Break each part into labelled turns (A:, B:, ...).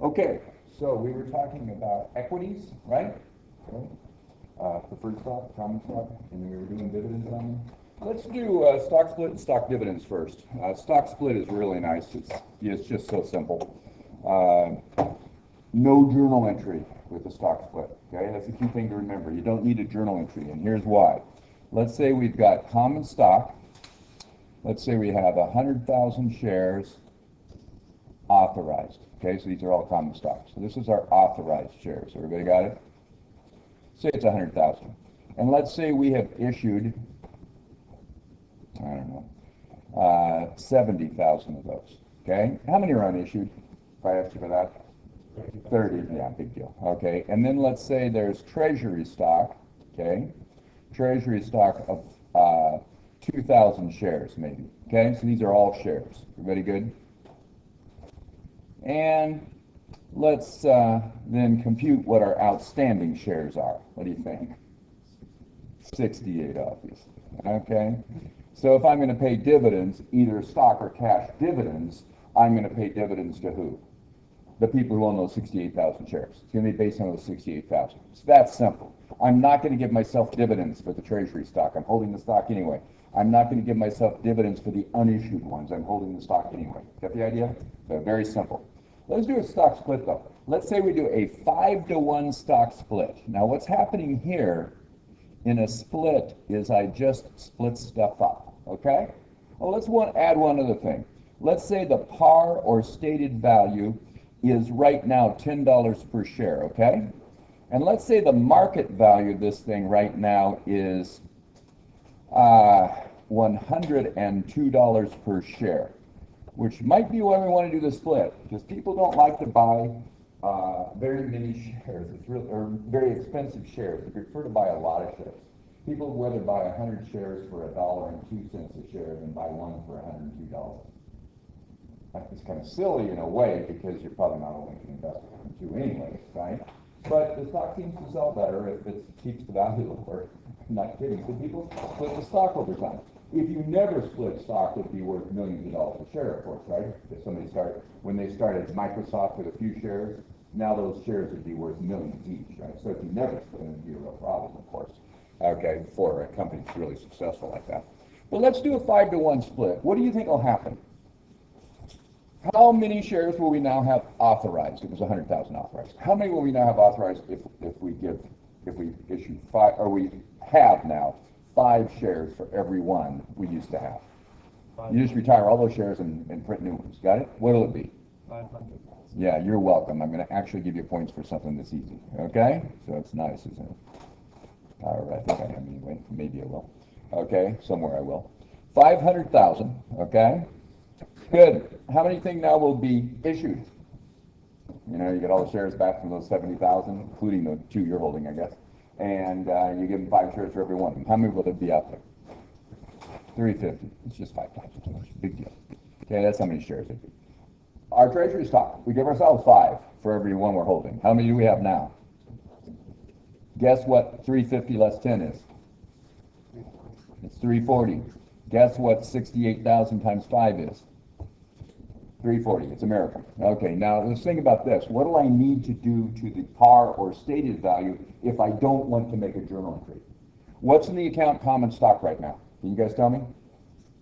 A: Okay, so we were talking about equities, right? Okay. Preferred stock, common stock, and then we were doing dividends on them. Let's do stock split and stock dividends first. Stock split is really nice. It's just so simple. No journal entry with the stock split. Okay, that's the key thing to remember. You don't need a journal entry, and here's why. Let's say we've got common stock. Let's say we have 100,000 shares authorized. Okay, so these are all common stocks. So this is our authorized shares. Everybody got it? Say it's 100,000. And let's say we have issued, I don't know, 70,000 of those. Okay, how many are unissued? If I ask you for that? 30, yeah, big deal. Okay, and then let's say there's treasury stock, okay? Treasury stock of 2,000 shares, maybe. Okay, so these are all shares. Everybody good? And let's then compute what our outstanding shares are. What do you think? 68, obviously. Okay, so if I'm going to pay dividends, either stock or cash dividends, I'm going to pay dividends to who? The people who own those 68,000 shares. It's going to be based on those 68,000. So that's simple. I'm not going to give myself dividends for the treasury stock. I'm holding the stock anyway. I'm not going to give myself dividends for the unissued ones. I'm holding the stock anyway. Get the idea? So very simple. Let's do a stock split though. Let's say we do a 5-to-1 stock split. Now what's happening here in a split is I just split stuff up. Okay? Well, let's add one other thing. Let's say the par or stated value is right now $10 per share, okay? And let's say the market value of this thing right now is $102 per share, which might be why we want to do the split, because people don't like to buy very many shares, or very expensive shares. They prefer to buy a lot of shares. People would rather buy 100 shares for $1.02 a share than buy one for $102. It's kind of silly in a way because you're probably not only going to invest in two anyways, right? But the stock seems to sell better if it keeps the value lower. I'm not kidding. So people split the stock over time. If you never split stock, it'd be worth millions of dollars a share, of course, right? If when they started Microsoft with a few shares, now those shares would be worth millions each, right? So if you never split, it'd be a real problem, of course. Okay, for a company that's really successful like that. But let's do a 5-to-1 split. What do you think will happen? How many shares will we now have authorized? It was 100,000 authorized. How many will we now have authorized if we issue 5, or we have now 5 shares for every one we used to have? You just retire all those shares and print new ones. Got it? What will it be?
B: 500.
A: Yeah, you're welcome. I'm going to actually give you points for something that's easy. Okay? So it's nice, isn't it? All right, I think I am anyway. Maybe I will. Okay, somewhere I will. 500,000. Okay. Good. How many think now will be issued? You know, you get all the shares back from those 70,000, including the 2 you're holding, I guess. And you give them 5 shares for every one of them. How many will there be out there? 350. It's just 5 times as much. Big deal. Okay, that's how many shares it be. Our treasury stock, we give ourselves 5 for every one we're holding. How many do we have now? Guess what 350 less 10 is? It's 340. Guess what 68,000 times 5 is? 340. It's American. Okay, now let's think about this. What do I need to do to the par or stated value if I don't want to make a journal entry? What's in the account common stock right now? Can you guys tell me?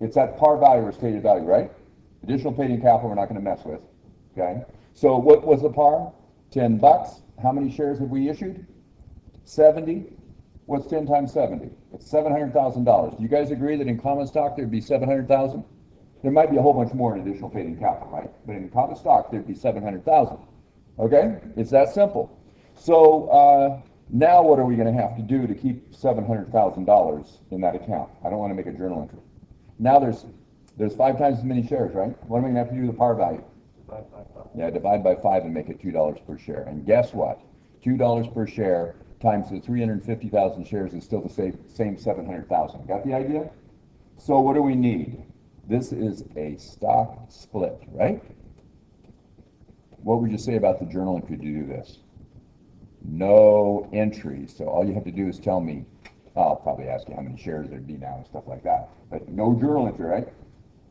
A: It's at par value or stated value, right? Additional paid in capital we're not going to mess with. Okay? So what was the par? $10. How many shares have we issued? 70. What's 10 times 70? It's $700,000. Do you guys agree that in common stock there'd be 700,000? There might be a whole bunch more in additional paid in capital, right? But in common stock there'd be 700,000. Okay? It's that simple. So now what are we going to have to do to keep $700,000 in that account? I don't want to make a journal entry. Now there's 5 times as many shares, right? What am I going to have to do to the par value?
B: Divide by 5.
A: Yeah, divide by 5 and make it $2 per share. And guess what? $2 per share times the 350,000 shares is still the same 700,000. Got the idea? So what do we need? This is a stock split, right? What would you say about the journal entry to do this? No entry. So all you have to do is tell me, I'll probably ask you how many shares there'd be now and stuff like that. But no journal entry, right?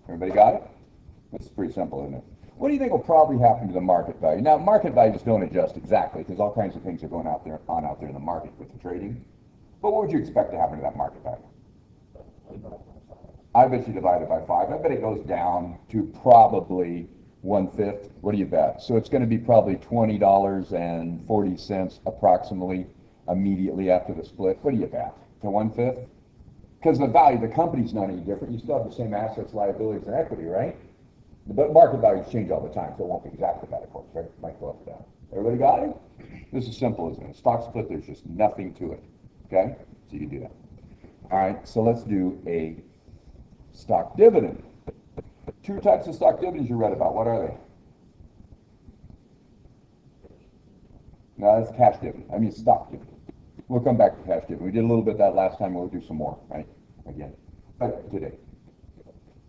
A: Everybody got it? It's pretty simple, isn't it? What do you think will probably happen to the market value? Now, market values don't adjust exactly because all kinds of things are going out there in the market with the trading. But what would you expect to happen to that market value? I bet you divide it by 5. I bet it goes down to probably 1/5. What do you bet? So it's going to be probably $20.40 approximately immediately after the split. What do you bet? To 1/5? Because the value of the company's not any different. You still have the same assets, liabilities, and equity, right? But market values change all the time, so it won't be exactly that, of course, right? It might go up and down. Everybody got it? This is simple, isn't it? Stock split, there's just nothing to it. Okay? So you can do that. All right, so let's do a stock dividend. 2 types of stock dividends you read about. What are they? No, that's cash dividend. I mean stock dividend. We'll come back to cash dividend. We did a little bit of that last time. We'll do some more, right? Again. But today.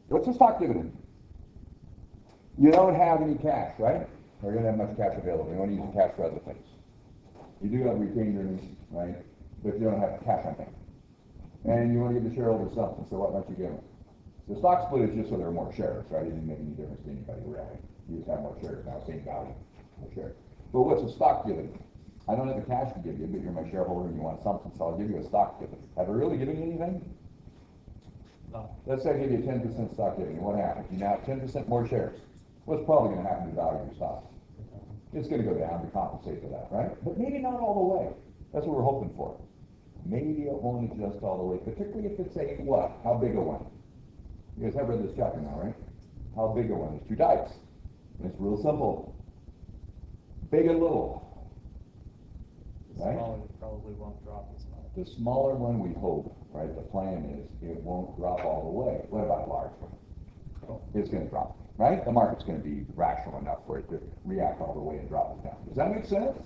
A: What's a stock dividend? You don't have any cash, right? Or you don't have much cash available. You want to use the cash for other things. You do have retained earnings, right? But you don't have cash on hand. And you want to give the shareholders something, so what might you give them? The stock split is just so there are more shares, right? It didn't make any difference to anybody around. You just have more shares now, same value, more shares. But what's a stock dividend? I don't have the cash to give you, but you're my shareholder and you want something, so I'll give you a stock dividend. Have I really given you anything? No. Let's say I give you a 10% stock dividend. What happens? You now have 10% more shares. What's probably going to happen to the value of your stock? It's going to go down to compensate for that, right? But maybe not all the way. That's what we're hoping for. Maybe it won't adjust all the way, particularly if it's a what? How big a one? You guys have read this chapter now, right? How big a one? There's 2 types. It's real simple. Big and little. Right?
B: The smaller probably won't drop as much.
A: The smaller one we hope, right? The plan is it won't drop all the way. What about a large one? It's going to drop, right? The market's going to be rational enough for it to react all the way and drop it down. Does that make sense?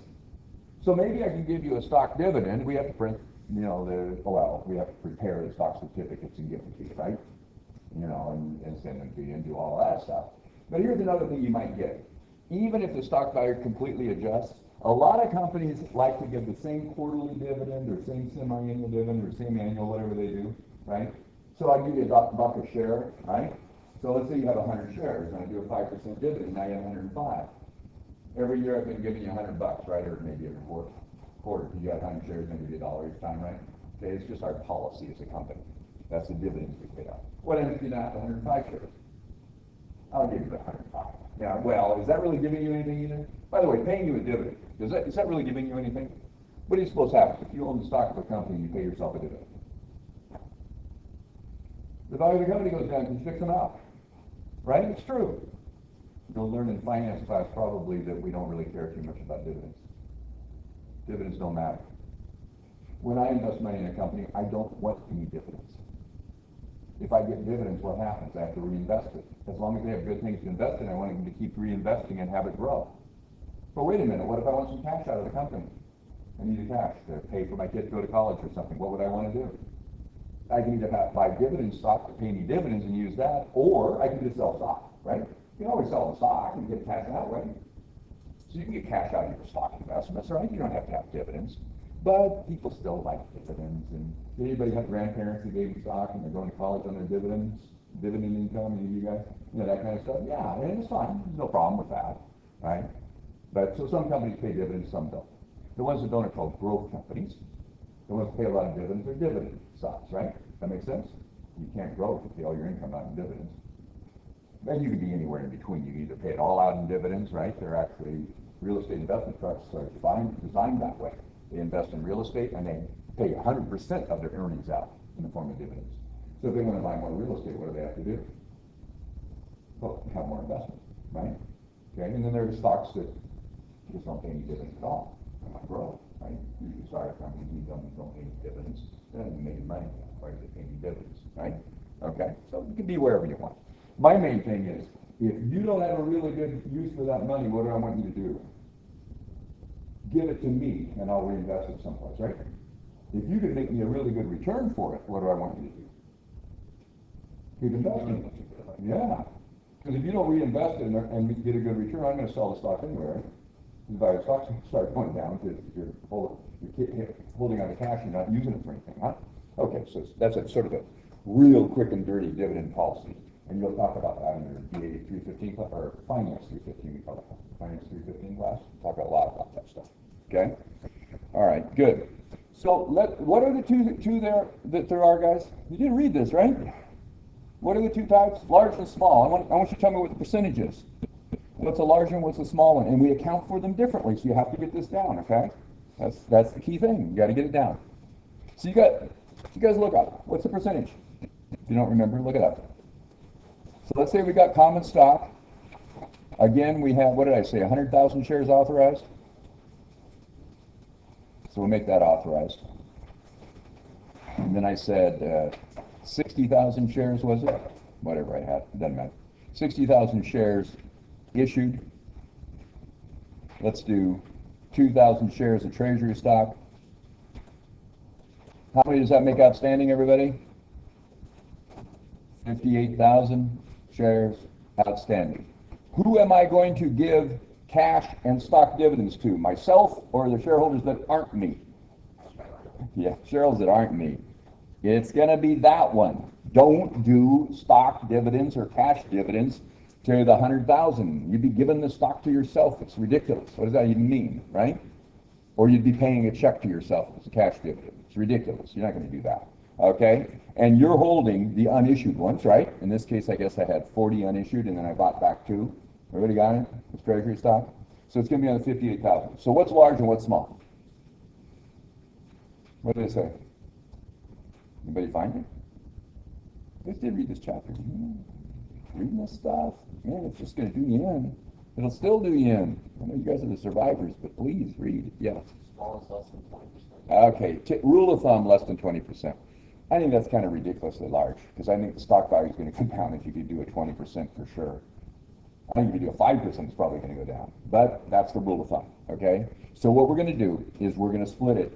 A: So maybe I can give you a stock dividend. We have to print, we have to prepare the stock certificates and give them to you, right? And send them to you and do all that stuff. But here's another thing you might get. Even if the stock value completely adjusts, a lot of companies like to give the same quarterly dividend or same semi-annual dividend or same annual, whatever they do, right? So I give you $1 a share, right? So let's say you have 100 shares and I do a 5% dividend, now you have 105. Every year I've been giving you $100, right? Or maybe every quarter. You got 100 shares, maybe $1 each time, right? Okay, it's just our policy as a company. That's the dividends we pay out. What if you now have 105 shares? I'll give you the 105. Yeah, well, is that really giving you anything either? By the way, paying you a dividend, is that really giving you anything? What do you suppose happens if you own the stock of a company and you pay yourself a dividend? The value of the company goes down because you fix them out. Right? It's true. You'll learn in finance class probably that we don't really care too much about dividends. Dividends don't matter. When I invest money in a company, I don't want any dividends. If I get dividends, what happens? I have to reinvest it. As long as they have good things to invest in, I want them to keep reinvesting and have it grow. But wait a minute, what if I want some cash out of the company? I need the cash to pay for my kid to go to college or something. What would I want to do? I can either buy dividend stock to pay me dividends and use that, or I can just sell stock, right? You can always sell a stock and get cash out, right? So you can get cash out of your stock investments, right? You don't have to have dividends. But people still like dividends. And did anybody have grandparents who gave them stock and they're going to college on their dividends? Dividend income, any of you guys? That kind of stuff? Yeah, and it's fine. There's no problem with that, right? But so some companies pay dividends, some don't. The ones that don't are called growth companies. The ones that pay a lot of dividends are dividend stocks, right? That makes sense? You can't grow if you pay all your income out in dividends. And you can be anywhere in between. You can either pay it all out in dividends, right? They're actually real estate investment trusts are designed that way. They invest in real estate and they pay 100% of their earnings out in the form of dividends. So if they want to buy more real estate, what do they have to do? Well, have more investment, right? Okay, and then there are stocks that just don't pay any dividends at all. They might grow, right? You can start a company, you don't pay any dividends, then you make money. Why do they pay any dividends, right? Okay, so you can be wherever you want. My main thing is, if you don't have a really good use for that money, what do I want you to do? Give it to me, and I'll reinvest it someplace, right? If you can make me a really good return for it, what do I want you to do? Keep investing. Yeah. Because if you don't reinvest it and get a good return, I'm going to sell the stock anyway. The value of stocks start going down because you're holding on to cash and not using it for anything, huh? Okay, so that's a sort of a real quick and dirty dividend policy. And you'll talk about that in your BA 315 class, or Finance 315, we call it. Finance 315 class. Talk a lot about that stuff. Okay? All right, good. So what are the two there that there are, guys? You didn't read this, right? What are the two types? Large and small. I want you to tell me what the percentage is. What's a large and what's a small one? And we account for them differently, so you have to get this down, okay? That's the key thing. You got to get it down. So you guys look up. What's the percentage? If you don't remember, look it up. So let's say we got common stock. Again, we have, what did I say, 100,000 shares authorized? So we'll make that authorized. And then I said 60,000 shares, was it? Whatever I had, it doesn't matter. 60,000 shares issued. Let's do 2,000 shares of treasury stock. How many does that make outstanding, everybody? 58,000 shares outstanding. Who am I going to give cash and stock dividends to? Myself or the shareholders that aren't me? Yeah, shareholders that aren't me. It's going to be that one. Don't do stock dividends or cash dividends to the 100,000. You'd be giving the stock to yourself. It's ridiculous. What does that even mean, right? Or you'd be paying a check to yourself as a cash dividend. It's ridiculous. You're not going to do that. Okay? And you're holding the unissued ones, right? In this case, I guess I had 40 unissued, and then I bought back 2. Everybody got it? It's treasury stock. So it's going to be on the 58,000. So what's large and what's small? What did it say? Anybody find it? You guys did read this chapter. Reading this stuff, man, it's just going to do you in. It'll still do you in. I know you guys are the survivors, but please read. Yeah.
B: Small is less than 20%.
A: Okay. Rule of thumb, less than 20%. I think that's kind of ridiculously large, because I think the stock value is going to come down if you could do a 20% for sure. I think if you do a 5%, it's probably going to go down. But that's the rule of thumb, okay? So what we're going to do is we're going to split it.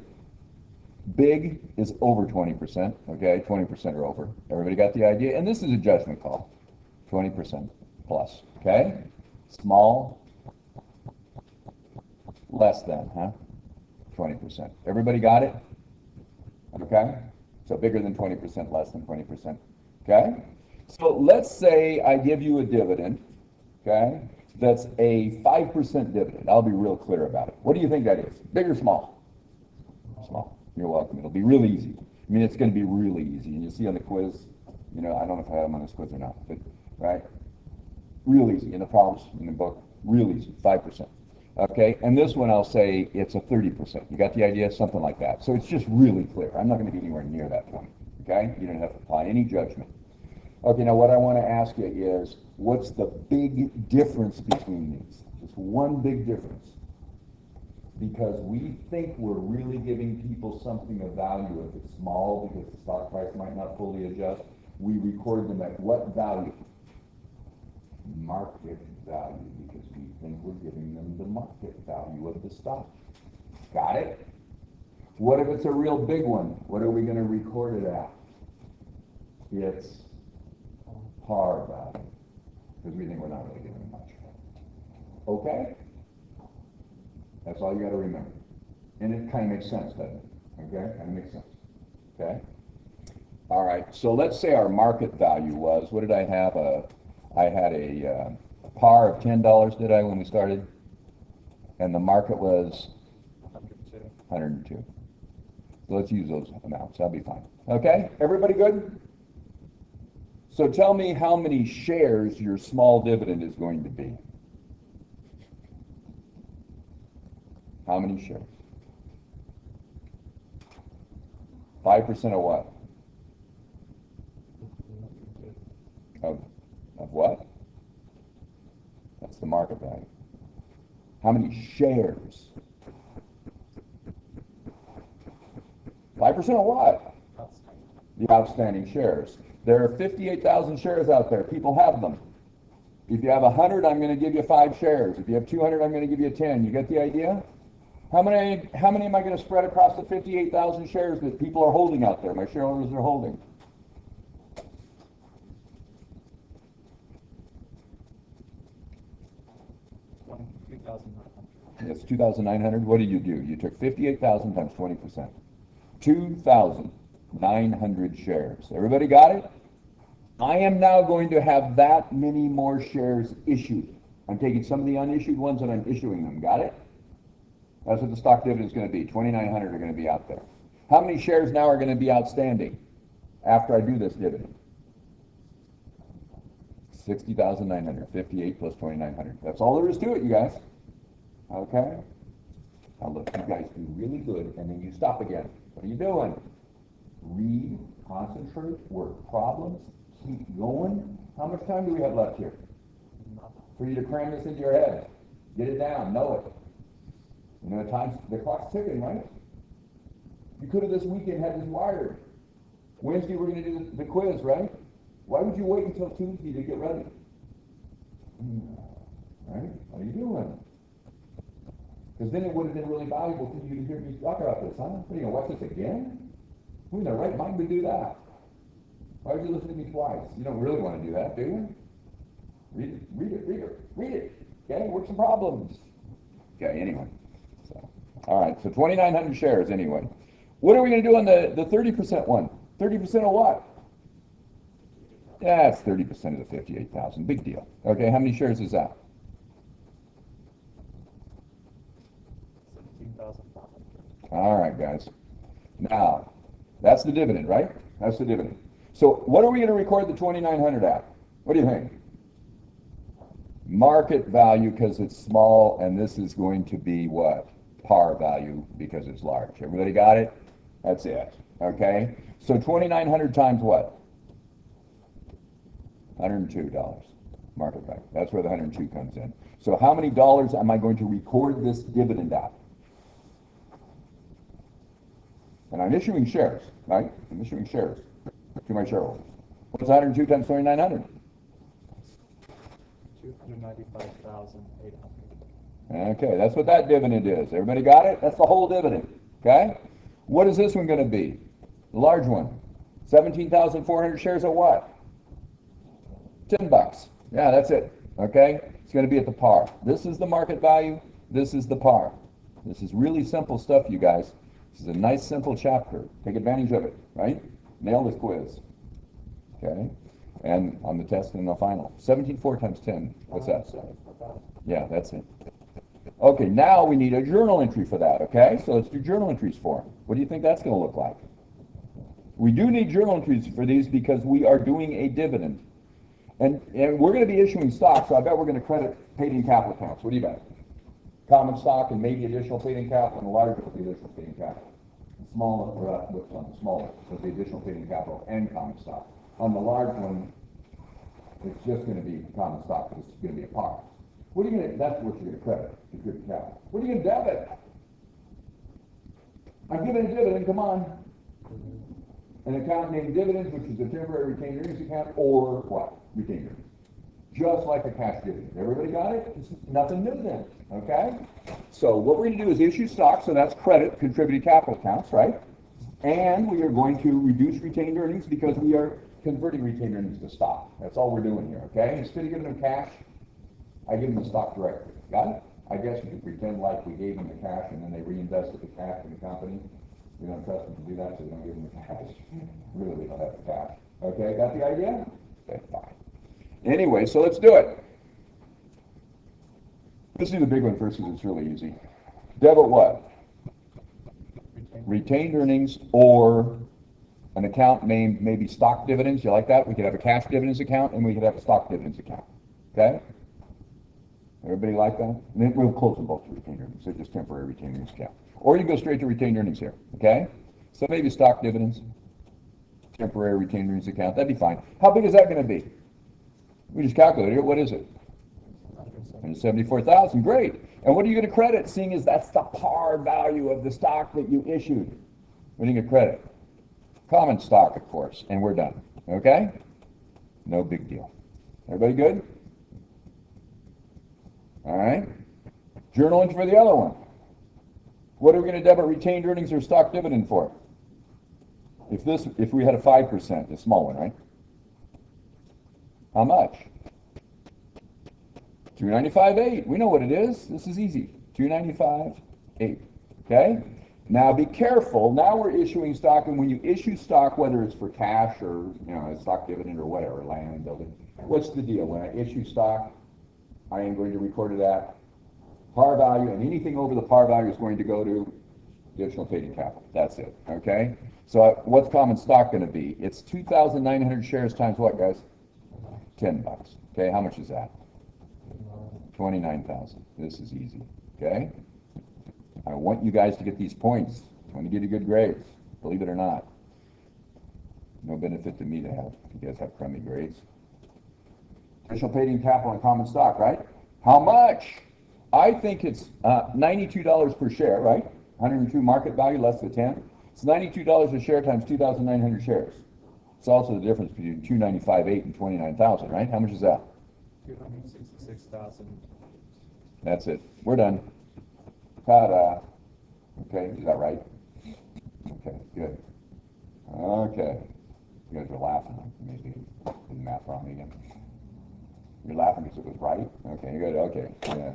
A: Big is over 20%, okay? 20% or over. Everybody got the idea? And this is a judgment call. 20% plus, okay? Small, less than, huh? 20%. Everybody got it? Okay? So bigger than 20%, less than 20%, okay? So let's say I give you a dividend, okay, that's a 5% dividend. I'll be real clear about it. What do you think that is? Big or small? Small. You're welcome. It'll be real easy. I mean, it's going to be really easy. And you see on the quiz, you know, I don't know if I have them on this quiz or not, but, right? Real easy. In the problems in the book, real easy, 5%. Okay, and this one I'll say it's a 30%. You got the idea? Something like that. So it's just really clear. I'm not going to be anywhere near that point. Okay? You don't have to apply any judgment. Okay, now what I want to ask you is, what's the big difference between these? Just one big difference. Because we think we're really giving people something of value if it's small, because the stock price might not fully adjust. We record them at what value? Market value, because we think we're giving them the market value of the stock. Got it? What if it's a real big one? What are we going to record it at? It's par value, because we think we're not really giving them much. Okay? That's all you got to remember. And it kind of makes sense, doesn't it? Okay? Kind of makes sense. Okay? All right, so let's say our market value was, what did I have? I had a par of $10, did I, when we started? And the market was 102. So let's use those amounts. That'll be fine. Okay? Everybody good? So tell me how many shares your small dividend is going to be. How many shares? 5% of what? Of what? That's the market value. How many shares? 5% of what? The outstanding shares. There are 58,000 shares out there. People have them. If you have 100, I'm going to give you 5 shares. If you have 200, I'm going to give you 10. You get the idea? How many am I going to spread across the 58,000 shares that people are holding out there, my shareholders are holding? That's 2,900. What did you do? You took 58,000 times 20%. 2,900 shares. Everybody got it? I am now going to have that many more shares issued. I'm taking some of the unissued ones and I'm issuing them. Got it? That's what the stock dividend is going to be. 2,900 are going to be out there. How many shares now are going to be outstanding after I do this dividend? 60,958 plus 2,900. That's all there is to it, you guys. Okay? Now look, you guys do really good, and then you stop again. What are you doing? Read, concentrate, work problems, keep going. How much time do we have left here? For you to cram this into your head. Get it down, know it. You know, the clock's ticking, right? You could have this weekend had this wired. Wednesday we're going to do the quiz, right? Why would you wait until Tuesday to get ready? Right? What are you doing? Because then it would have been really valuable for you to hear me talk about this, huh? What, are you going to watch this again? Who in their right mind would do that? Why would you listen to me twice? You don't really want to do that, do you? Read it, read it, read it, read it. Okay, work some problems. Okay, anyway. So, all right, so 2,900 shares anyway. What are we going to do on the 30% one? 30% of what? Yeah, it's 30% of the 58,000. Big deal. Okay, how many shares is that?
B: 17,500.
A: All right, guys. Now, that's the dividend, right? That's the dividend. So what are we going to record the 2,900 at? What do you think? Market value because it's small, and this is going to be what? Par value because it's large. Everybody got it? That's it. Okay? So 2,900 times what? $102 market value. That's where the 102 comes in. So how many dollars am I going to record this dividend at? And I'm issuing shares, right? I'm issuing shares to my shareholders. What's 102 times 2,900?
B: 295,800.
A: Okay, that's what that dividend is. Everybody got it? That's the whole dividend. Okay? What is this one going to be? The large one. 17,400 shares at what? $10. Yeah, that's it. Okay? It's going to be at the par. This is the market value. This is the par. This is really simple stuff, you guys. This is a nice, simple chapter. Take advantage of it, right? Nail this quiz. Okay? And on the test and the final. 17.4 times 10. What's that? Yeah, that's it. Okay, now we need a journal entry for that, okay? So let's do journal entries for them. What do you think that's going to look like? We do need journal entries for these because we are doing a dividend. And we're going to be issuing stock, so I bet we're going to credit paid-in capital accounts. What do you bet? Common stock and maybe additional paid-in capital, and the larger with the additional paid-in capital. The smaller, on the smaller with the additional paid-in capital and common stock. On the large one, it's just going to be common stock. It's going to be a par. What are you going to? That's what you're going to credit. Contribute capital. What are you going to debit? I'm giving a dividend. Come on. An account named dividends, which is a temporary retained earnings account, or what? Retained earnings. Just like a cash dividend. Everybody got it? It's nothing new then. Okay? So what we're going to do is issue stock, so that's credit, contributed capital accounts, right? And we are going to reduce retained earnings because we are converting retained earnings to stock. That's all we're doing here, okay? Instead of giving them cash, I give them the stock directly. Got it? I guess you could pretend like we gave them the cash and then they reinvested the cash in the company. We don't trust them to do that, so we don't give them the cash. Really, we don't have the cash. Okay, got the idea? Okay, fine. Anyway, so let's do it. Let's do the big one first because it's really easy. Debit what? Retained earnings or an account named maybe stock dividends. You like that? We could have a cash dividends account and we could have a stock dividends account. Okay? Everybody like that? And then we'll close them both to retained earnings. They're just temporary retained earnings account. Or you go straight to retained earnings here. Okay? So maybe stock dividends, temporary retained earnings account. That'd be fine. How big is that going to be? We just calculated it. What is it? 174,000. Great. And what are you going to credit, seeing as that's the par value of the stock that you issued? What are you going to credit? Common stock, of course. And we're done. Okay? No big deal. Everybody good? All right. Journal entry for the other one. What are we going to debit retained earnings or stock dividend for? If we had a 5%, a small one, right? How much? 295.8. We know what it is. This is easy. 295.8. Okay? Now be careful. Now we're issuing stock, and when you issue stock, whether it's for cash or a stock dividend or whatever, land building, what's the deal? When I issue stock, I am going to record it at par value, and anything over the par value is going to go to additional paid-in capital. That's it. Okay. So what's common stock going to be? It's 2,900 shares times what, guys? $10. Okay. How much is that? 29,000. This is easy. Okay. I want you guys to get these points. I want to get you good grades, believe it or not. No benefit to me to have if you guys have crummy grades. Additional paid-in capital on common stock, right? How much? I think it's $92 per share, right? 102 market value, less than 10. It's $92 a share times 2,900 shares. It's also the difference between 295.8 and 29,000, right? How much is that?
B: 266,000.
A: That's it. We're done. Ta-da. Okay, is that right? Okay, good. Okay. You guys are laughing. Maybe did the math wrong again. You're laughing because it was right? Okay, good. Okay. Yeah.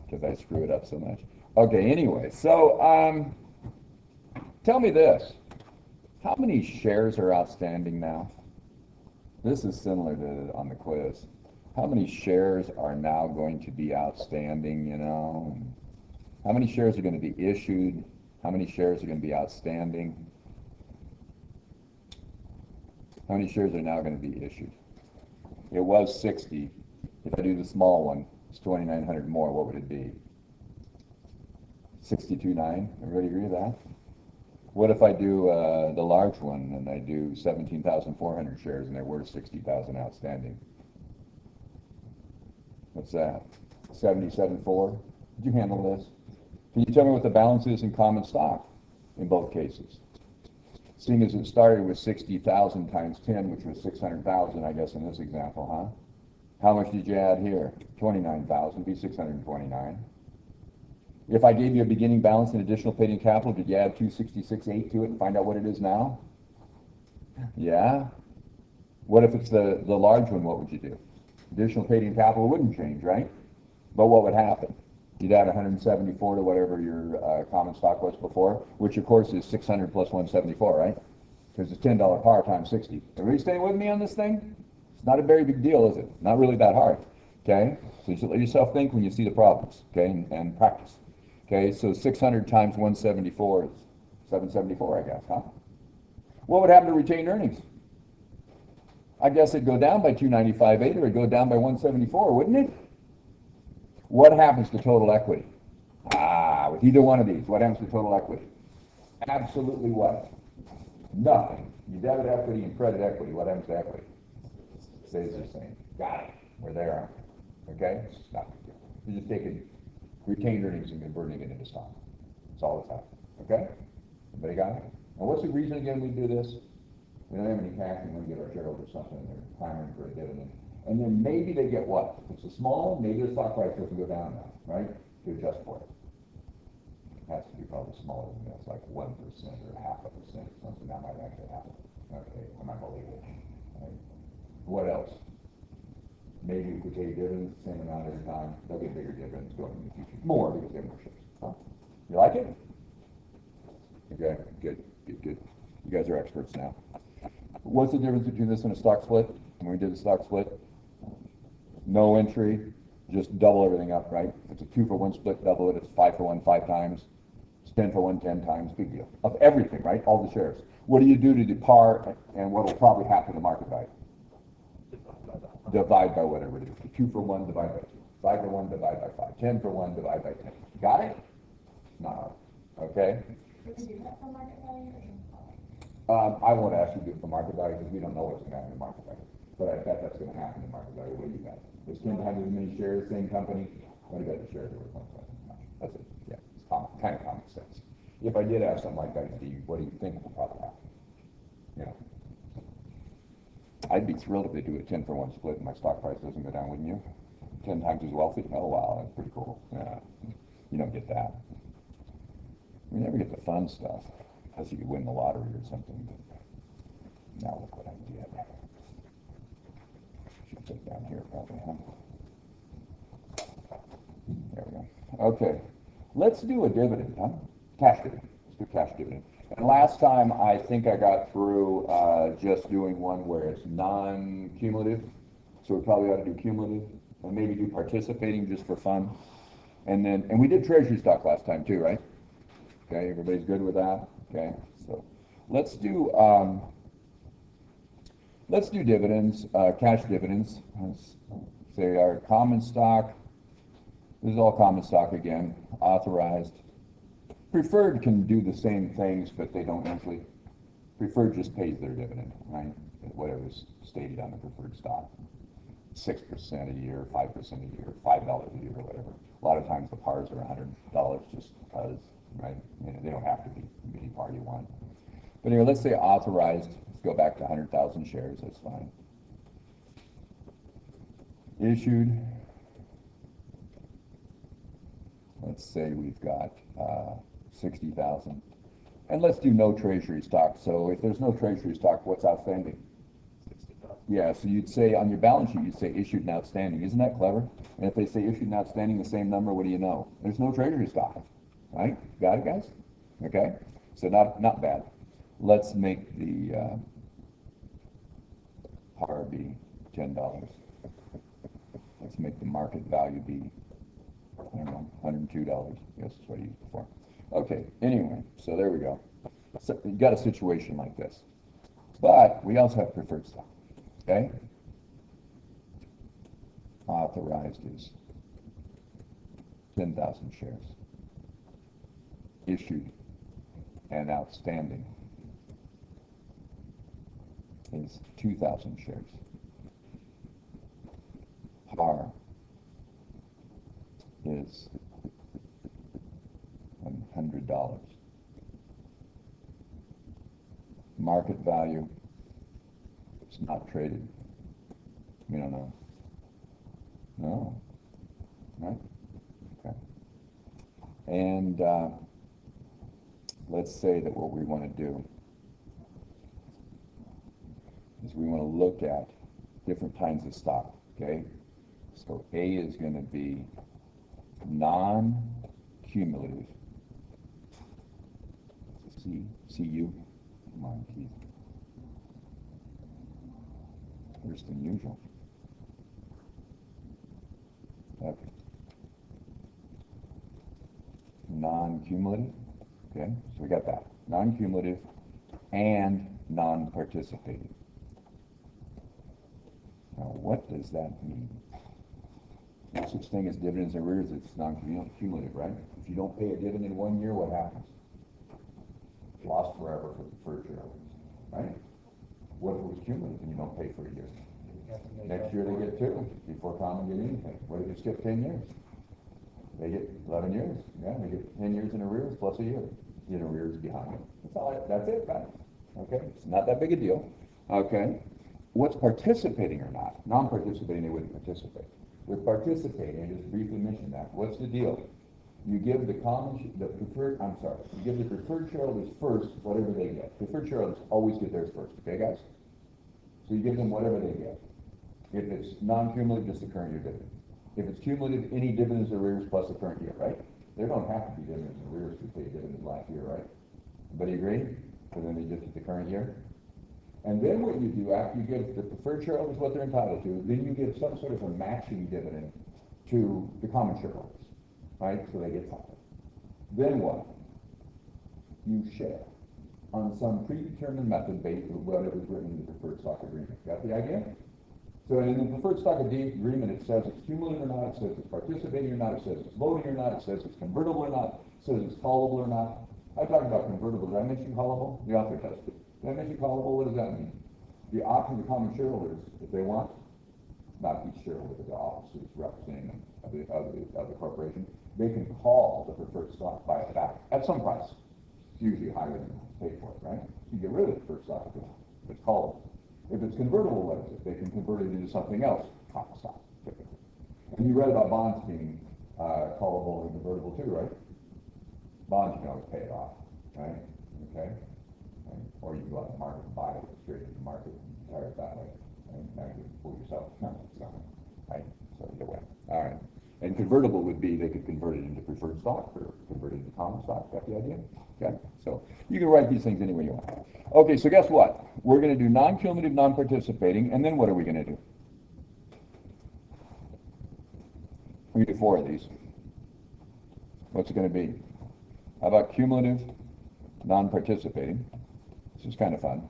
A: Because I screw it up so much. Okay, anyway. So, tell me this. How many shares are outstanding now? This is similar to on the quiz. How many shares are now going to be outstanding, How many shares are going to be issued? How many shares are going to be outstanding? How many shares are now going to be issued? It was 60. If I do the small one, it's 2,900 more. What would it be? 62.9. Everybody agree with that? What if I do the large one and I do 17,400 shares and there were 60,000 outstanding? What's that? 77.4. Did you handle this? Can you tell me what the balance is in common stock in both cases? Seeing as it started with 60,000 times 10, which was 600,000, I guess, in this example, huh? How much did you add here? 29,000, be 629. If I gave you a beginning balance and additional paid-in capital, did you add 266.8 to it and find out what it is now? Yeah. What if it's the large one? What would you do? Additional paid-in capital wouldn't change, right? But what would happen? You'd add 174 to whatever your common stock was before, which of course is 600 plus 174, right? Because it's $10 par times 60. Everybody staying with me on this thing? It's not a very big deal, is it? Not really that hard. Okay? So just let yourself think when you see the problems, okay, and practice. Okay, so 600 times 174 is 774, I guess, huh? What would happen to retained earnings? I guess it'd go down by 295.8 or it'd go down by 174, wouldn't it? What happens to total equity? With either one of these, what happens to total equity? Absolutely what? Nothing. You debit equity and credit equity. What happens to equity? Stays the same. Got it. We're there, aren't we? Okay? It's not a big deal. You're just taking retained earnings and converting it into stock. That's all that's happening. Okay? Everybody got it? And what's the reason again we do this? We don't have any cash and we want to get our shareholders something. They're clamoring for a dividend. And then maybe they get what? If it's a small one, maybe the stock price doesn't go down enough, right? To adjust for it. It has to be probably smaller than this, like 1% or 0.5%, something that might actually happen. Okay, I might believe it. Right? What else? Maybe we could pay dividends the same amount every time. They'll get bigger dividends going in the future. More because they have more shares. Huh? You like it? Okay, good. You guys are experts now. What's the difference between this and a stock split? When we did the stock split, no entry, just double everything up, right? If it's a 2-for-1 split, double it. It's 5-for-1, 5 times. It's 10-for-1, 10 times. Big deal. Of everything, right? All the shares. What do you do to the par and what will probably happen to market value? Divide by whatever it is. 2-for-1, divide by 2. 5-for-1, divide by 5. 10-for-1, divide by 10. Got it? Not hard. Okay? I won't ask you to do it for market value because we don't know what's going to happen in market value. But I bet that's going to happen in market value. What do you bet? It's 10 times as many shares, same company. What do you bet the shares are worth? That's it. Yeah, it's kind of common sense. If I did ask something like that, what do you think will probably happen? Yeah. I'd be thrilled if they do a 10-for-1 split and my stock price doesn't go down, wouldn't you? 10 times as wealthy? Oh, wow, that's pretty cool. Yeah. You don't get that. You never get the fun stuff. Unless you could win the lottery or something. Now look what I did. Should put it down here probably, huh? There we go. Okay. Let's do a dividend, huh? Cash dividend. the cash dividend. And last time, I think I got through just doing one where it's non-cumulative. So we probably ought to do cumulative, and maybe do participating just for fun. And we did treasury stock last time too, right? Okay, everybody's good with that? Okay, so let's do dividends, cash dividends. Let's say our common stock. This is all common stock again, authorized. Preferred can do the same things, but they don't usually. Preferred just pays their dividend, right? Whatever's stated on the preferred stock. 6% a year, 5% a year, $5 a year, or whatever. A lot of times the pars are $100 just because, right? They don't have to be any par you want. But here, let's say authorized. Let's go back to 100,000 shares. That's fine. Issued. Let's say we've got 60,000. And let's do no treasury stock. So if there's no treasury stock, what's outstanding?
B: 60,000.
A: Yeah, so you'd say on your balance sheet, you'd say issued and outstanding. Isn't that clever? And if they say issued and outstanding, the same number, what do you know? There's no treasury stock, right? Got it, guys? Okay, so not bad. Let's make the par be $10. Let's make the market value be, I don't know, $102. Yes, that's what I used before. Okay, anyway, so there we go. So you got a situation like this. But we also have preferred stock, okay? Authorized is 10,000 shares. Issued and outstanding is 2,000 shares. Par is $100. Market value is not traded. We don't know. No. Right? Okay. And let's say that what we want to do is we want to look at different kinds of stock, okay? So A is going to be non-cumulative. CU. Come on, Keith. Worse than usual. Okay. Non-cumulative. Okay, so we got that. Non-cumulative and non-participating. Now, what does that mean? No such thing as dividends and arrears. It's non-cumulative, right? If you don't pay a dividend 1 year, what happens? Lost forever for preferred shareholders, right? What if it was cumulative and you don't pay for a year? Next year they get 2 before common get anything. What if you skip 10 years? They get 11 years. Yeah, they get 10 years in arrears plus a year in arrears behind. That's it, right? Okay, it's not that big a deal. Okay, what's participating or not? Non-participating, they wouldn't participate. With participating, I just briefly mentioned that. What's the deal? You give you give the preferred shareholders first whatever they get. Preferred shareholders always get theirs first, okay, guys? So you give them whatever they get. If it's non-cumulative, just the current year dividend. If it's cumulative, any dividends or arrears plus the current year, right? There don't have to be dividends and arrears to pay dividends last year, right? Everybody agree? So then they just get the current year. And then what you do after you give the preferred shareholders what they're entitled to, then you give some sort of a matching dividend to the common shareholders, right? So they get something. Then what? You share on some predetermined method based on whatever's written in the preferred stock agreement. Got the idea? So in the preferred stock agreement, it says it's cumulative or not, it says it's participating or not, it says it's voting or not, it says it's convertible or not, it says it's callable or not. I talked about convertible. Did I mention callable? The author tested. Did I mention callable? What does that mean? The option of the common shareholders, if they want, not each shareholder, but the officers representing them of the corporation, they can call the preferred stock, buy it back at some price. It's usually higher than paid for it, right? You get rid of the preferred stock if it's callable. If it's convertible, what is it? They can convert it into something else, common stock, typically. And you read about bonds being callable and convertible too, right? Bonds, you can always pay it off, right? Okay? Right? Or you can go out to the market and buy it straight to the market and retire it that way. Right? Now you can fool yourself. No, it's not. Right? So either way. All right. And convertible would be they could convert it into preferred stock or convert it into common common stock. Got the idea? Okay, so you can write these things any way you want. Okay, so guess what? We're going to do non-cumulative, non-participating, and then what are we going to do? We do 4 of these. What's it going to be? How about cumulative, non-participating? This is kind of fun.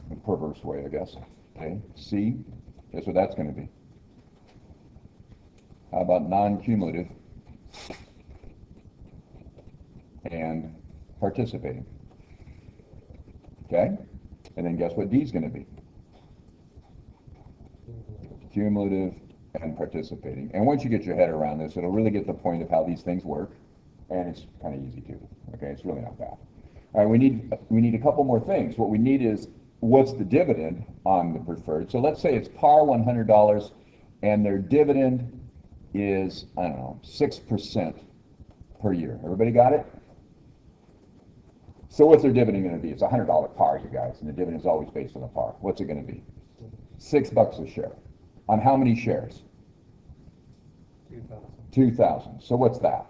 A: In a perverse way, I guess. Okay, C, guess what that's going to be? How about non-cumulative and participating? Okay, and then guess what D is going to be? Cumulative and participating. And once you get your head around this, it'll really get the point of how these things work, and it's kind of easy too. Okay, it's really not bad. All right, we need a couple more things. What we need is what's the dividend on the preferred. So let's say it's par $100, and their dividend is, I don't know, 6% per year. Everybody got it? So what's their dividend going to be? It's a $100 par, you guys, and the dividend is always based on the par. What's it going to be? $6 a share. On how many shares?
B: 2,000.
A: 2,000. So what's that?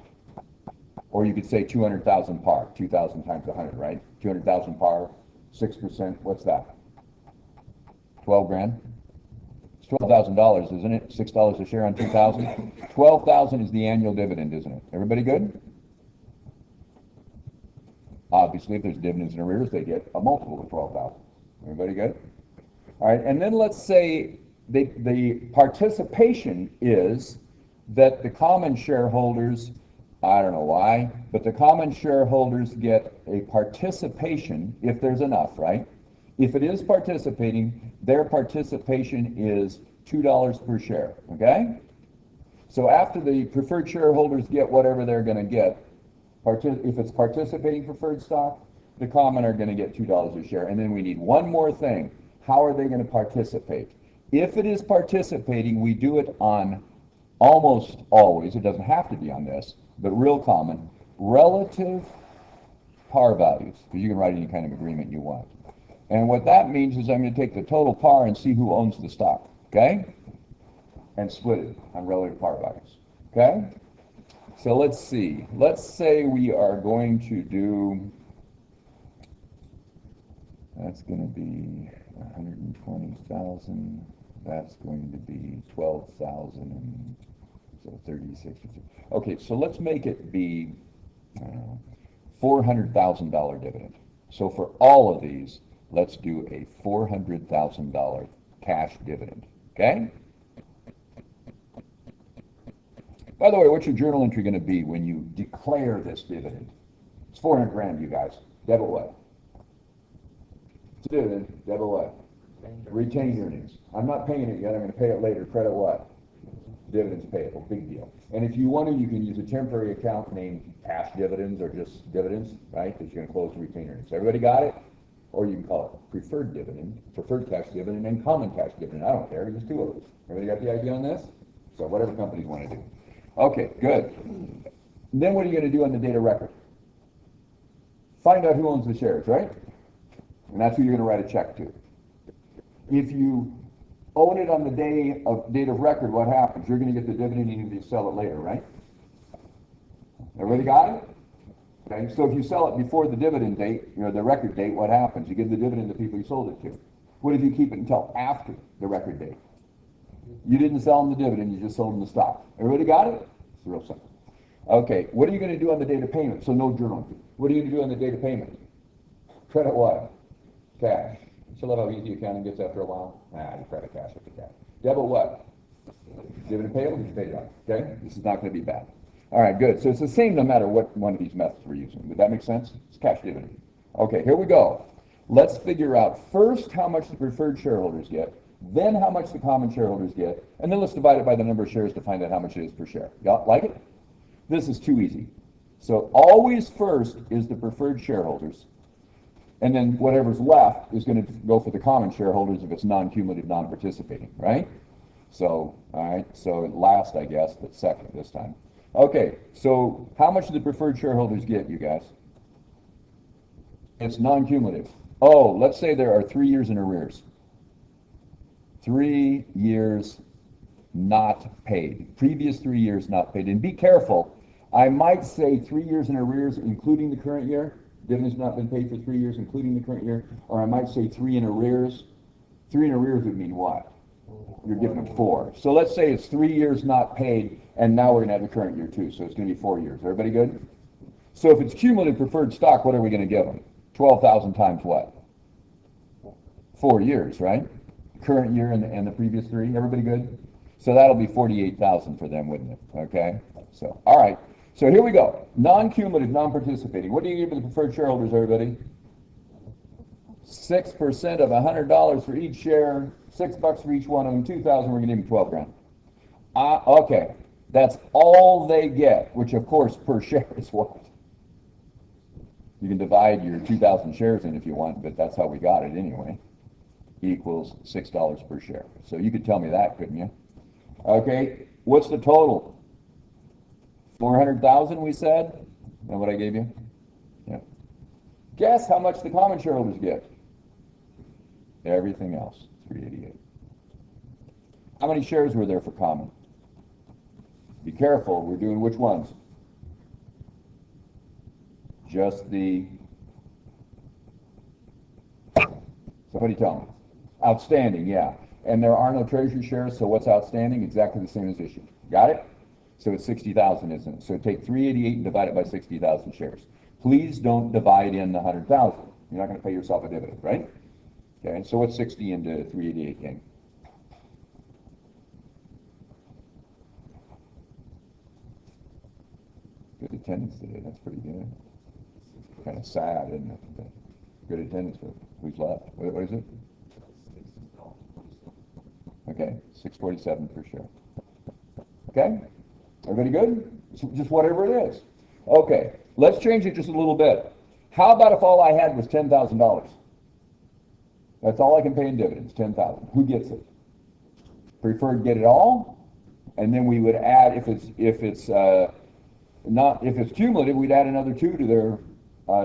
A: Or you could say 200,000 par. 2,000 times 100, right? 200,000 par, 6%. What's that? 12 grand? It's $12,000, isn't it? $6 a share on 2,000. 12,000 is the annual dividend, isn't it? Everybody good? Obviously, if there's dividends in arrears, they get a multiple of 12,000. Everybody good? All right, and then let's say the participation is that the common shareholders, I don't know why, but the common shareholders get a participation if there's enough, right? If it is participating, their participation is $2 per share, okay? So after the preferred shareholders get whatever they're going to get, if it's participating preferred stock, the common are going to get $2 a share. And then we need one more thing. How are they going to participate? If it is participating, we do it on almost always, it doesn't have to be on this, but real common, relative par values, because you can write any kind of agreement you want. And what that means is I'm going to take the total par and see who owns the stock, okay? And split it on relative par values, okay? So let's see. Let's say we are going to do, that's going to be 120,000. That's going to be 12,000, and so 36. Okay, so let's make it be $400,000 dividend. So for all of these, let's do a $400,000 cash dividend. Okay? By the way, what's your journal entry going to be when you declare this dividend? It's 400 grand, you guys. Debit what? It's a dividend. Debit what? Retained earnings. I'm not paying it yet. I'm going to pay it later. Credit what? Dividends payable. Big deal. And if you want to, you can use a temporary account named cash dividends or just dividends, right? Because you're going to close the retained earnings. Everybody got it? Or you can call it preferred dividend, preferred cash dividend, and common cash dividend. I don't care. There's 2 of them. Everybody got the idea on this? So whatever companies want to do. Okay, good. Then what are you going to do on the date of record? Find out who owns the shares, right? And that's who you're going to write a check to. If you own it on the date of record, what happens? You're going to get the dividend and you need to sell it later, right? Everybody got it? Okay, so if you sell it before the dividend date, the record date, what happens? You give the dividend to people you sold it to. What if you keep it until after the record date? You didn't sell them the dividend, you just sold them the stock. Everybody got it? It's real simple. Okay, what are you going to do on the date of payment? So no journal entry. What are you going to do on the date of payment? Credit what? Cash. You love how easy accounting gets after a while? You credit cash after cash. Debit what? Dividend payable, you paid it off. Okay? This is not going to be bad. All right, good. So it's the same no matter what one of these methods we're using. Does that make sense? It's cash dividend. Okay, here we go. Let's figure out first how much the preferred shareholders get, then how much the common shareholders get, and then let's divide it by the number of shares to find out how much it is per share. Y'all like it? This is too easy. So always first is the preferred shareholders, and then whatever's left is going to go for the common shareholders if it's non-cumulative, non-participating, right? So, all right, so last, I guess, but second this time. Okay, so how much do the preferred shareholders get, you guys? It's non-cumulative. Oh, let's say there are 3 years in arrears. 3 years not paid. Previous 3 years not paid. And be careful, I might say 3 years in arrears, including the current year. Dividends not been paid for 3 years, including the current year. Or I might say 3 in arrears. 3 in arrears would mean what? You're giving them 4. So let's say it's 3 years not paid, and now we're going to have the current year too. So it's going to be 4 years. Everybody good? So if it's cumulative preferred stock, what are we going to give them? 12,000 times what? 4 years, right? Current year and the previous 3. Everybody good? So that'll be 48,000 for them, wouldn't it? Okay. So all right. So here we go. Non-cumulative, non-participating. What do you give to the preferred shareholders, everybody? 6% of $100 for each share. $6 for each one of them. 2,000. We're going to give them 12 grand. Okay. That's all they get, which of course per share is what? You can divide your 2,000 shares in if you want, but that's how we got it anyway. Equals $6 per share. So you could tell me that, couldn't you? Okay, what's the total? 400,000 we said? Is that what I gave you? Yeah. Guess how much the common shareholders get? Everything else, 388. How many shares were there for common? Be careful, we're doing which ones? Just the, somebody tell me. Outstanding, yeah. And there are no treasury shares, so what's outstanding? Exactly the same as issued. Got it? So it's 60,000, isn't it? So take 388 and divide it by 60,000 shares. Please don't divide in the 100,000. You're not going to pay yourself a dividend, right? Okay, so what's 60 into 388 gang? Good attendance today, that's pretty good. Kind of sad, isn't it? But good attendance, but who's left? What is it? Okay, 647 per share. Okay, everybody good? Just whatever it is. Okay, let's change it just a little bit. How about if all I had was $10,000? That's all I can pay in dividends, 10,000. Who gets it? Preferred get it all, and then we would add if it's cumulative, we'd add another 2 to their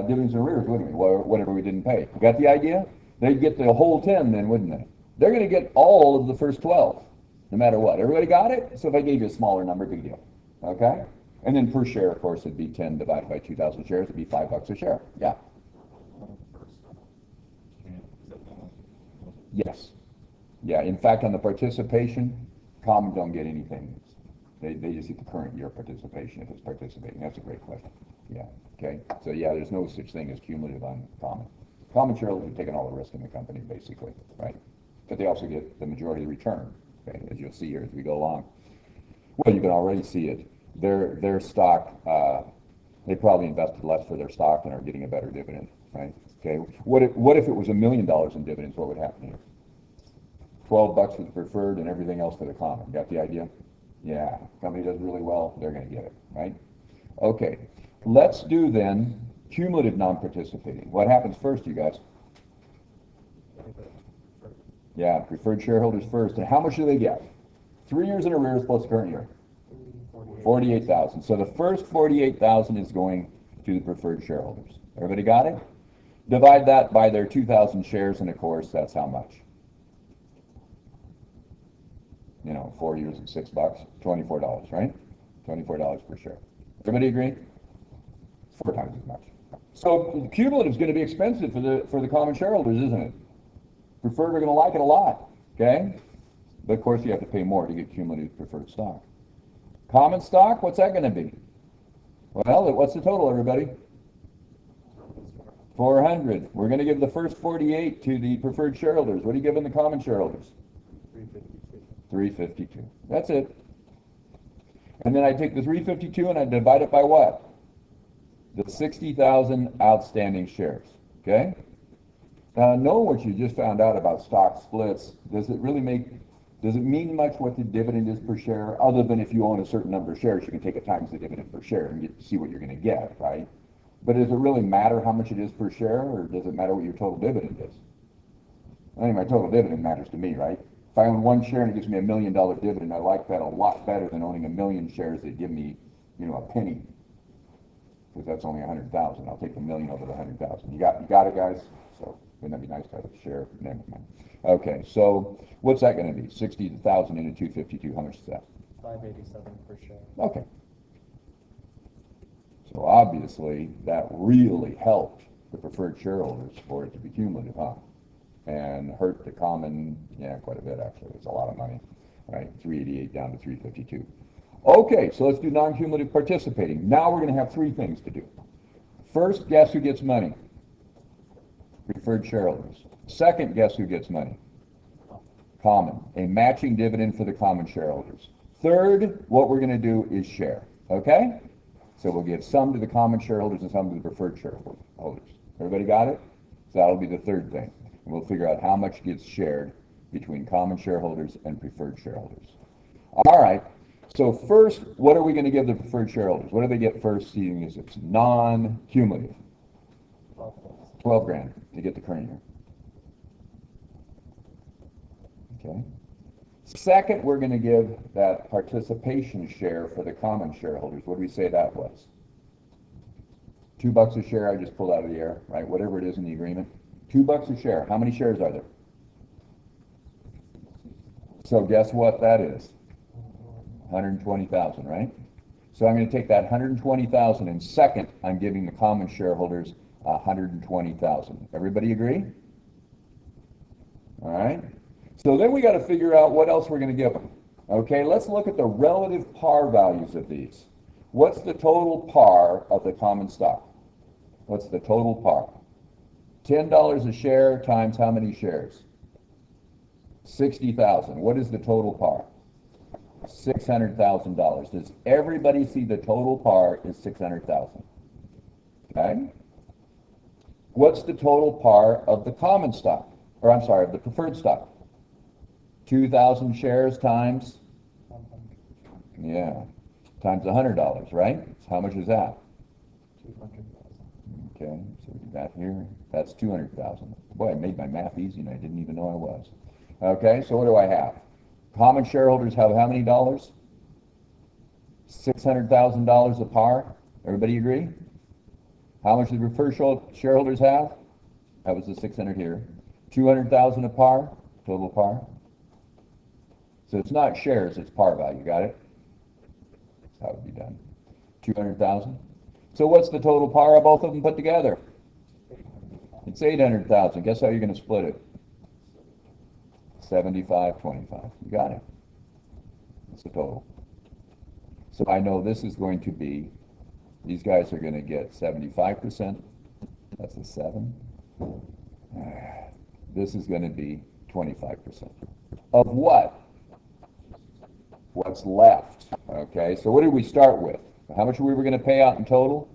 A: dividends and arrears, wouldn't we? Whatever we didn't pay. Got the idea? They'd get the whole 10 then, wouldn't they? They're going to get all of the first 12, no matter what. Everybody got it? So if I gave you a smaller number, big deal. Okay? And then per share, of course, it'd be 10 divided by 2,000 shares. It'd be $5 a share. Yeah. Yes. Yeah. In fact, on the participation, common don't get anything. They just get the current year participation if it's participating. That's a great question. Yeah. Okay. So yeah, there's no such thing as cumulative on common. Common shareholders are taking all the risk in the company, basically, right? But they also get the majority of the return, okay, as you'll see here as we go along. Well, you can already see it. Their stock, they probably invested less for their stock and are getting a better dividend, right? Okay. What if it was $1 million in dividends? What would happen here? $12 for the preferred and everything else for the common. Got the idea? Yeah. Company does really well, they're going to get it, right? Okay. Let's do then cumulative non-participating. What happens first, you guys? Yeah, preferred shareholders first. And how much do they get? 3 years in arrears plus the current year. 48,000. So the first 48,000 is going to the preferred shareholders. Everybody got it? Divide that by their 2,000 shares, and of course, that's how much? 4 years at $6, $24, right? $24 per share. Everybody agree? 4 times as much. So the cumulative is going to be expensive for the common shareholders, isn't it? Preferred are going to like it a lot, okay? But of course you have to pay more to get cumulative preferred stock. Common stock, what's that going to be? Well, what's the total, everybody? 400. We're going to give the first 48 to the preferred shareholders. What are you giving the common shareholders? 352. That's it. And then I take the 352 and I divide it by what? The 60,000 outstanding shares, okay? Now, knowing what you just found out about stock splits, does it mean much what the dividend is per share, other than if you own a certain number of shares, you can take it times the dividend per share and see what you're going to get, right? But does it really matter how much it is per share, or does it matter what your total dividend is? I think my total dividend matters to me, right? If I own 1 share and it gives me $1 million dividend, I like that a lot better than owning 1,000,000 shares that give me, a penny. Because that's only 100,000. I'll take the million over the 100,000. You got it, guys? So wouldn't that be nice to have a share? Never mind. Okay, so what's that going to be? 60,000 into 252. How much is that?
B: 587 per share.
A: Okay. So obviously, that really helped the preferred shareholders for it to be cumulative, huh? And hurt the common, yeah, quite a bit actually. It's a lot of money, right? 388 down to 352. Okay, so let's do non-cumulative participating. Now we're going to have three things to do. First, guess who gets money? Preferred shareholders. Second, guess who gets money? Common. A matching dividend for the common shareholders. Third, what we're going to do is share. Okay? So we'll give some to the common shareholders and some to the preferred shareholders. Everybody got it? So that'll be the third thing. And we'll figure out how much gets shared between common shareholders and preferred shareholders. All right. So first, what are we going to give the preferred shareholders? What do they get first, seeing as it's non-cumulative? 12 grand to get the current year. Okay. Second, we're going to give that participation share for the common shareholders. What do we say that was? $2 a share, I just pulled out of the air, right? Whatever it is in the agreement. $2 a share. How many shares are there? So guess what that is? 120,000, right? So I'm going to take that 120,000, and second, I'm giving the common shareholders 120,000. Everybody agree? All right. So then we got to figure out what else we're going to give them. Okay, let's look at the relative par values of these. What's the total par of the common stock? What's the total par? $10 a share times how many shares? 60,000. What is the total par? $600,000. Does everybody see the total par is 600,000? Okay. What's the total par of the common stock? Or I'm sorry, of the preferred stock? 2,000 shares times, yeah, times $100, right? So how much is that?
B: 200,000.
A: Okay, so we do that here. That's 200,000. Boy, I made my math easy and I didn't even know I was. Okay, so what do I have? Common shareholders have how many dollars? $600,000 of par. Everybody agree? How much do the preferred shareholders have? That was the 600 here. 200,000 of par, total par. So it's not shares, it's par value. Got it? That's how it would be done. 200,000. So what's the total par of both of them put together? It's 800,000. Guess how you're going to split it? 75-25. You got it. That's the total. So I know this is going to be, these guys are going to get 75%. That's a 7. This is going to be 25%. Of what? What's left. Okay, so what did we start with? How much we were going to pay out in total?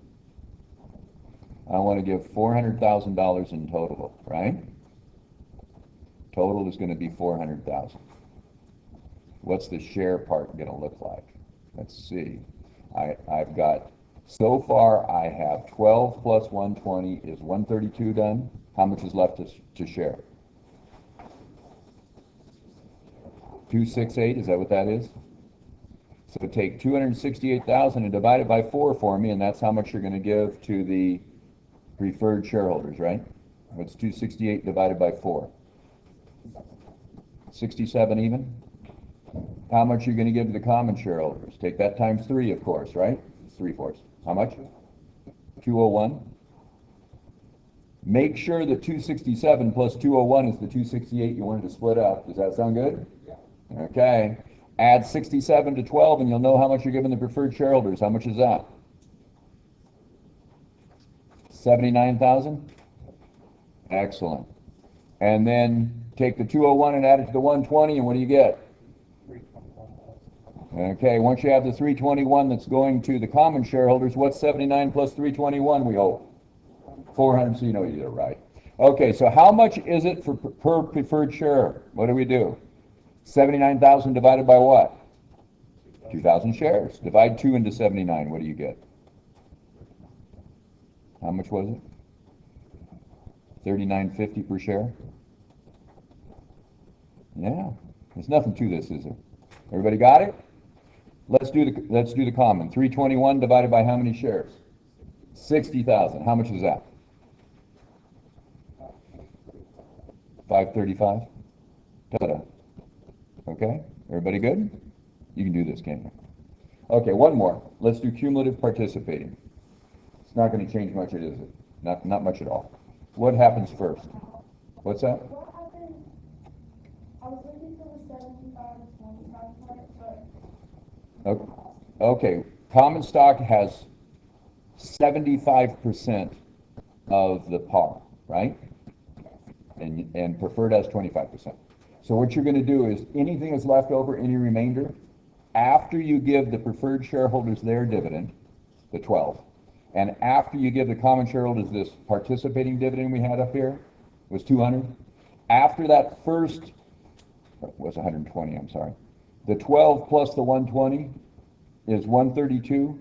A: I want to give $400,000 in total, right? Total is going to be 400,000. What's the share part going to look like? Let's see. I've got, so far I have 12 plus 120 is 132 done. How much is left to share? 268, is that what that is? So take 268,000 and divide it by 4 for me, and that's how much you're going to give to the preferred shareholders, right? What's 268 divided by 4? 67 even? How much are you going to give to the common shareholders? Take that times 3, of course, right? 3/4. How much? 201. Make sure that 267 plus 201 is the 268 you wanted to split up. Does that sound good? Yeah. Okay. Add 67 to 12 and you'll know how much you're giving the preferred shareholders. How much is that? 79,000? Excellent. And then take the 201 and add it to the 120, and what do you get?
B: 321,000.
A: Okay, once you have the 321 that's going to the common shareholders, what's 79 plus 321 we hope? 400, so you know you did it right. Okay, so how much is it for per preferred share? What do we do? 79,000 divided by what? 2,000 shares. Divide 2 into 79, what do you get? How much was it? $39.50 per share? Yeah, there's nothing to this, is there? Everybody got it? Let's do the common. 321 divided by how many shares? 60,000. How much is that? 535. Ta-da. Okay, everybody good? You can do this, can't you? Okay, one more. Let's do cumulative participating. It's not going to change much, is it? Not much at all. What happens first? What's that?
C: What happened? I was looking for the 75 and 25 part, but
A: Okay, common stock has 75% of the par, right? And preferred has 25%. So what you're going to do is anything that's left over, any remainder, after you give the preferred shareholders their dividend, the 12, and after you give the common shareholders this participating dividend we had up here, was 200. After that first, was 120, I'm sorry. The 12 plus the 120 is 132.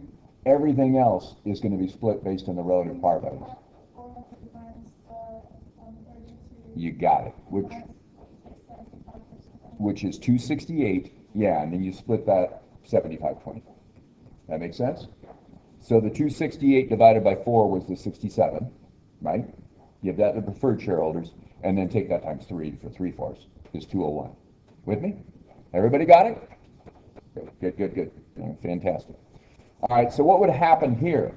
A: Everything else is going to be split based on the relative par values.
C: 400 minus the 132.
A: You got it.
C: That's 75%.
A: Which is 268, yeah, and then you split that 75-20. That makes sense? So the 268 divided by 4 was the 67, right? Give that to preferred shareholders, and then take that times 3 for 3/4 is 201. With me? Everybody got it? Good. Fantastic. All right, so what would happen here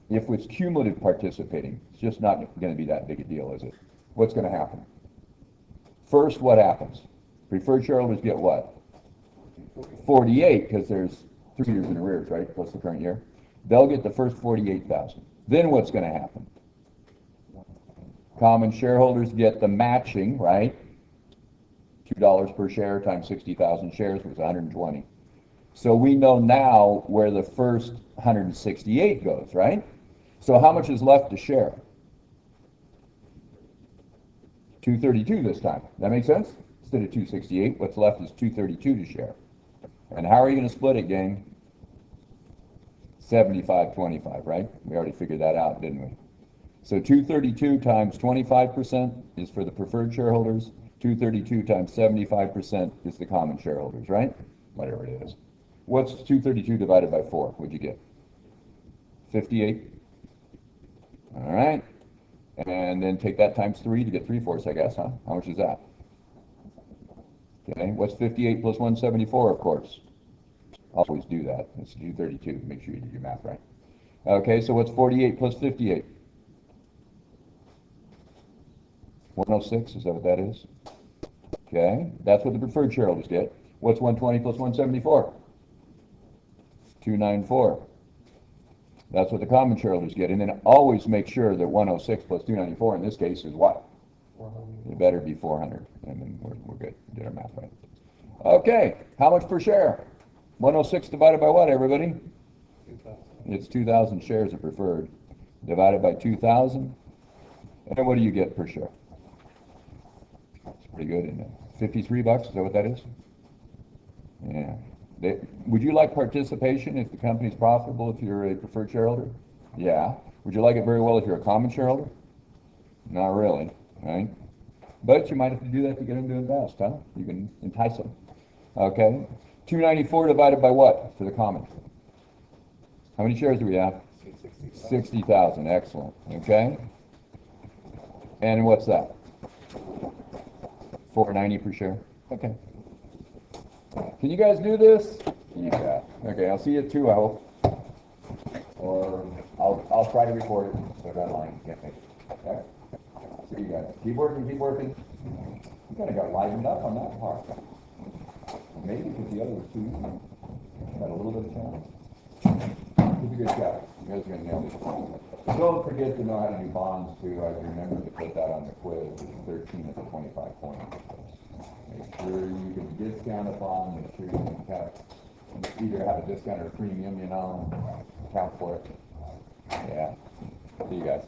A: if it's cumulative participating? It's just not going to be that big a deal, is it? What's going to happen? First, what happens? Preferred shareholders get what? 48, because there's 3 years in arrears, right, plus the current year. They'll get the first 48,000. Then what's going to happen? Common shareholders get the matching, right? $2 per share times 60,000 shares was 120. So we know now where the first 168 goes, right? So how much is left to share? 232 this time. That makes sense? Instead of 268, what's left is 232 to share. And how are you going to split it, gang? 75-25, right? We already figured that out, didn't we? So 232 times 25% is for the preferred shareholders. 232 times 75% is the common shareholders, right? Whatever it is. What's 232 divided by 4? What'd you get? 58. All right. And then take that times 3 to get 3/4, I guess, huh? How much is that? Okay, what's 58 plus 174, of course? Always do that. It's 232. Make sure you do your math right. Okay, so what's 48 plus 58? 106, is that what that is? Okay, that's what the preferred shareholders get. What's 120 plus 174? 294. That's what the common shareholders get. And then always make sure that 106 plus 294 in this case is what?
B: 400.
A: It better be 400. And then we're good. Did our math right. Okay, how much per share? 106 divided by what, everybody?
B: 2,000.
A: It's 2,000 shares of preferred. Divided by 2,000. And what do you get per share? It's pretty good, isn't it? 53 bucks, is that what that is? Yeah. Would you like participation if the company's profitable if you're a preferred shareholder? Yeah. Would you like it very well if you're a common shareholder? Not really, right? But you might have to do that to get them to invest, huh? You can entice them. Okay. 294 divided by what for the common? How many shares do we have? 60,000. Excellent. Okay. And what's that? 490 per share. Okay. Can you guys do this? You bet. Okay, I'll see you at 2, I hope. Or I'll try to record it, so that line can't make it. Okay? See you guys. Keep working, keep working. You kind of got livened up on that part. Maybe because the other was too easy. Got a little bit of challenge. Did a good job. You guys are going to nail this. Don't forget to know how to do bonds, too. I remember to put that on the quiz. It's 13 of the 25 points. Make sure you can discount a bond. Make sure you can either have a discount or a premium, you know, account for it. Yeah. See you guys.